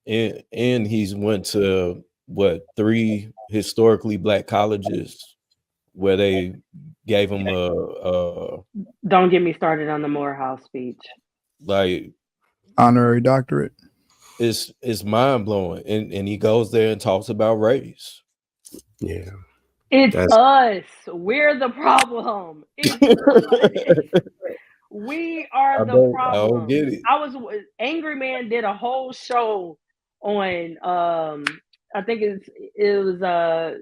and he's went to what 3 historically black colleges where they gave him a Don't get me started on the Morehouse speech. like Honorary doctorate. it's mind blowing, and he goes there and talks about race. Yeah, It's us. We're the problem. We are the problem. I don't get it. Angry Man did a whole show on I think it was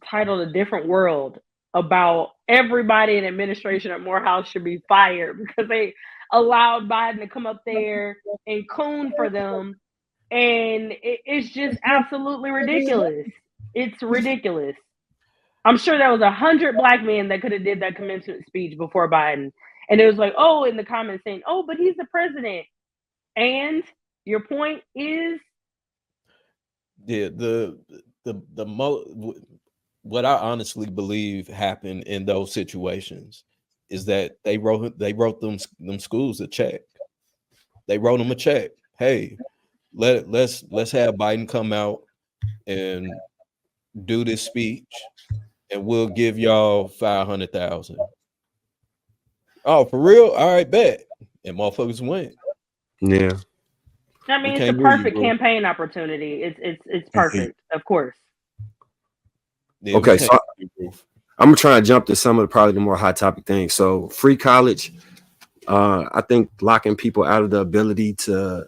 titled A Different World, about everybody in administration at Morehouse should be fired because they allowed Biden to come up there and coon for them, and it's just absolutely ridiculous. It's ridiculous. I'm sure there was 100 black men that could have did that commencement speech before Biden, and it was like, oh, in the comments saying, oh, but he's the president. And your point is, Yeah, what I honestly believe happened in those situations is that they wrote them schools a check. They wrote them a check. Hey, let's have Biden come out and do this speech, and we'll give y'all 500,000. Oh, for real? All right, bet. And motherfuckers went. Yeah. I mean, it's a perfect campaign opportunity. It's perfect, of course. Yeah, okay, so I'm gonna try and jump to some of probably the more hot topic things. So free college, I think locking people out of the ability to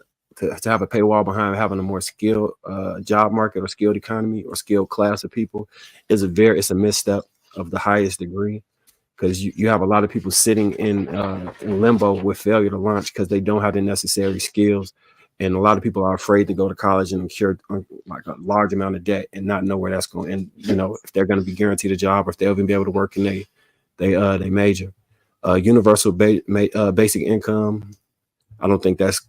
have a paywall behind having a more skilled job market or skilled economy or skilled class of people it's a misstep of the highest degree, because you have a lot of people sitting in limbo with failure to launch because they don't have the necessary skills. And a lot of people are afraid to go to college and incur like a large amount of debt and not know where that's going. And if they're going to be guaranteed a job or if they'll even be able to work in they major. Universal basic income. I don't think that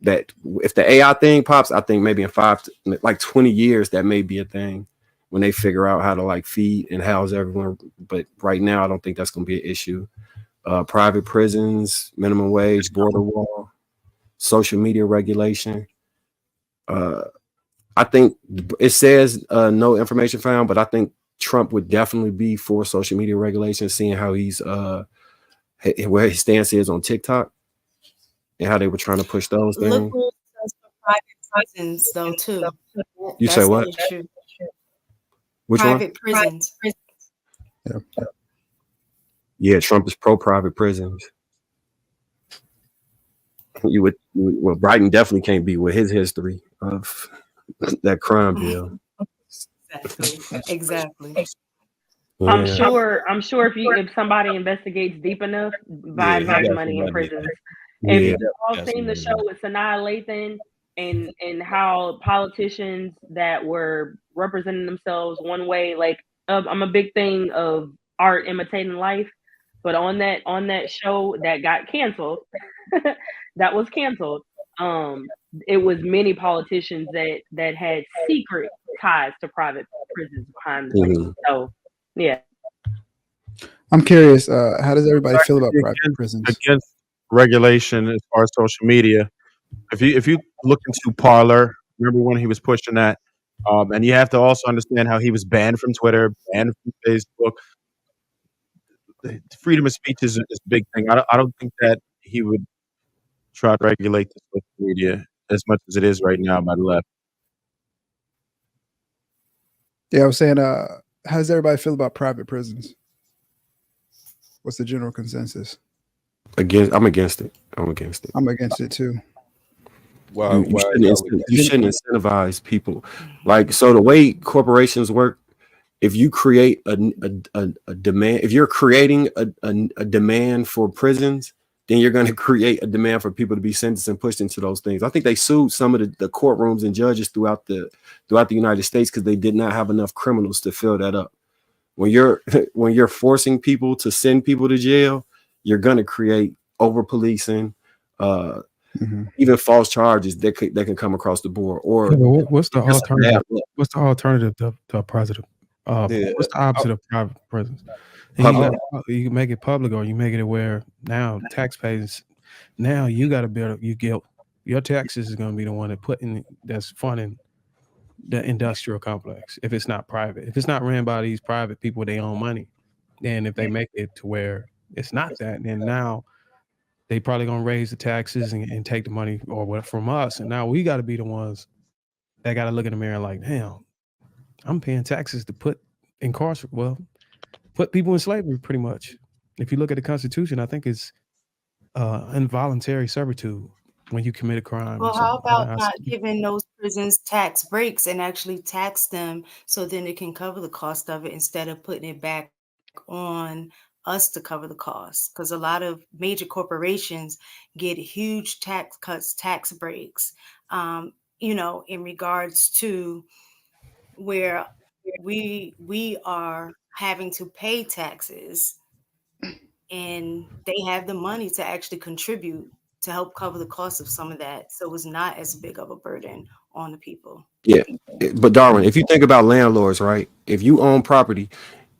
if the AI thing pops, I think maybe in 20 years that may be a thing when they figure out how to like feed and house everyone. But right now, I don't think that's going to be an issue. Private prisons, minimum wage, border wall. Social media regulation. I think it says no information found, but I think Trump would definitely be for social media regulation, seeing how he's where his stance is on TikTok and how they were trying to push those things. Look who does for private prisons, though, too. You say what? Which private one? Prisons. Yeah, Trump is pro private prisons. Well, Biden definitely can't be with his history of that crime bill. Exactly. Yeah. I'm sure if somebody investigates deep enough, Biden has money in prisons. If you've all seen the show with Sanaa Lathan and how politicians that were representing themselves one way, like I'm a big thing of art imitating life, but on that show that got canceled. That was canceled. It was many politicians that had secret ties to private prisons behind the scenes. So, yeah. I'm curious. How does everybody feel about private prisons? Against regulation as far as social media. If you look into Parler, remember when he was pushing that, and you have to also understand how he was banned from Twitter, banned from Facebook. The freedom of speech is a big thing. I don't think that he would try to regulate the social media as much as it is right now by the left. Yeah, I was saying, how does everybody feel about private prisons? What's the general consensus? I'm against it. I'm against it. I'm against it too. You shouldn't incentivize people. Like, so the way corporations work, if you create a demand, if you're creating a demand for prisons, then you're going to create a demand for people to be sentenced and pushed into those things. I think they sued some of the courtrooms and judges throughout the United States because they did not have enough criminals to fill that up. When you're forcing people to send people to jail, you're going to create over policing, even false charges that can come across the board. Or what's the alternative? What's the alternative to a positive? What's the opposite of private prisons? You can make it public, or you make it where now taxpayers, now you got to bear your guilt your taxes is going to be the one that's funding the industrial complex. If it's not private, if it's not ran by these private people, they own money. And if they make it to where it's not that, then now they probably going to raise the taxes and take the money or what from us. And now we got to be the ones that got to look in the mirror like, damn, I'm paying taxes to put people in slavery pretty much. If you look at the Constitution, I think it's involuntary servitude when you commit a crime. Well, how about not giving those prisons tax breaks and actually tax them so then it can cover the cost of it instead of putting it back on us to cover the cost? Because a lot of major corporations get huge tax cuts, tax breaks, in regards to where we are having to pay taxes and they have the money to actually contribute to help cover the cost of some of that. So it's not as big of a burden on the people. Yeah. But Darwin, if you think about landlords, right? If you own property,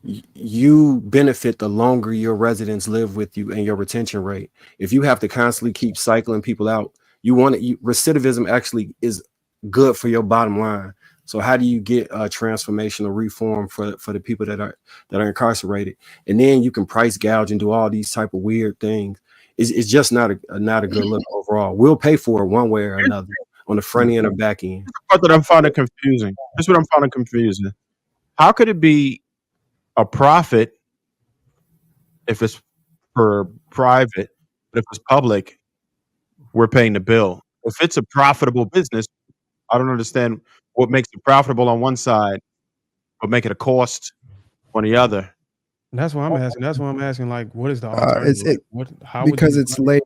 you benefit the longer your residents live with you and your retention rate. If you have to constantly keep cycling people out, recidivism actually is good for your bottom line. So how do you get a transformational reform for the people that are incarcerated? And then you can price gouge and do all these type of weird things. It's just not a good look overall. We'll pay for it one way or another on the front end or back end. The part that I'm finding confusing. That's what I'm finding confusing. How could it be a profit if it's for private, but if it's public, we're paying the bill? If it's a profitable business, I don't understand what makes it profitable on one side, but make it a cost on the other. And that's why I'm asking. That's why I'm asking. Like, what is the alternative? Because it's labor.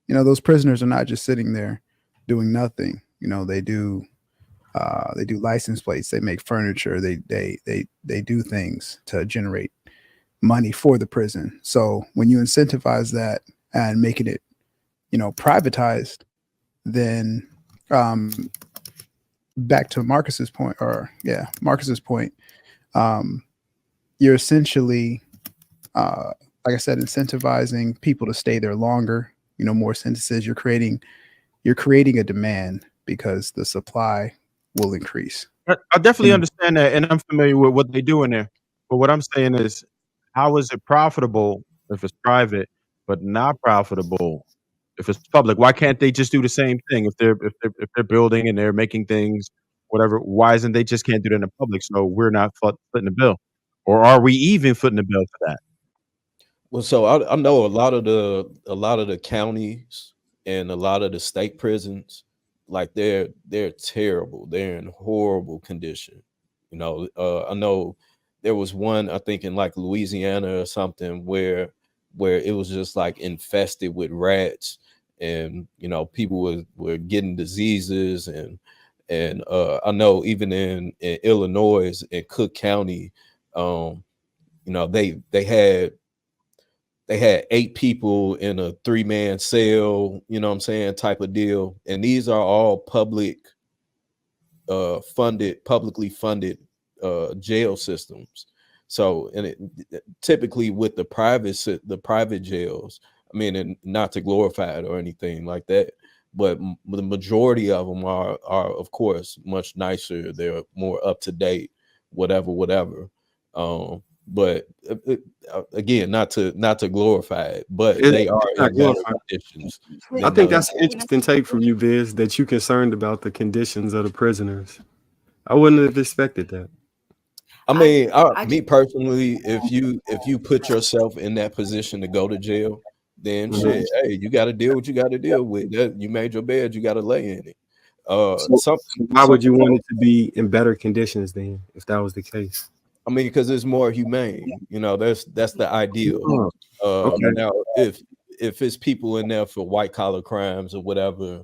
Those prisoners are not just sitting there doing nothing. They do license plates. They make furniture. They do things to generate money for the prison. So when you incentivize that and making it, privatized, then back to Marcus's point, you're essentially, like I said, incentivizing people to stay there longer. More sentences. You're creating a demand because the supply will increase. I definitely understand that, and I'm familiar with what they do in there. But what I'm saying is, how is it profitable if it's private, but not profitable if it's public? Why can't they just do the same thing if they're building and they're making things, whatever? Why isn't they just can't do that in the public? So we're not footing the bill, or are we even footing the bill for that? Well, so I know a lot of the counties and a lot of the state prisons, like they're terrible. They're in horrible condition. I know there was one, I think in like Louisiana or something, where it was just like infested with rats, and people were getting diseases, and I know even in Illinois, in Cook County, they had 8 people in a 3-man cell, type of deal. And these are all publicly funded jail systems. So, and typically with the private jails, I mean, and not to glorify it or anything like that, but the majority of them are of course much nicer. They're more up to date, whatever. But again, not to glorify it, but they are in better conditions. I think that's an interesting take from you, Biz, that you're concerned about the conditions of the prisoners. I wouldn't have expected that. I mean, me personally, if you put yourself in that position to go to jail, then shit, hey, you got to deal with what you got to deal with. You made your bed, you got to lay in it. Why would you want it to be in better conditions then, if that was the case? I mean, because it's more humane. That's the ideal. Okay. Now, if it's people in there for white collar crimes or whatever,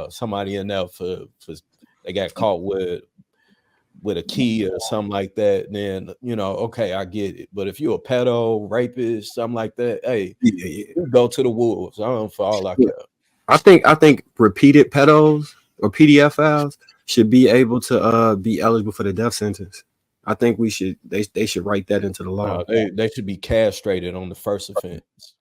somebody in there for they got caught with a key or something like that, then okay, I get it. But if you're a pedo, rapist, something like that, hey, you go to the wolves. I don't for all I care. I think repeated pedos or pedophiles should be able to be eligible for the death sentence. I think they should write that into the law. They should be castrated on the first offense.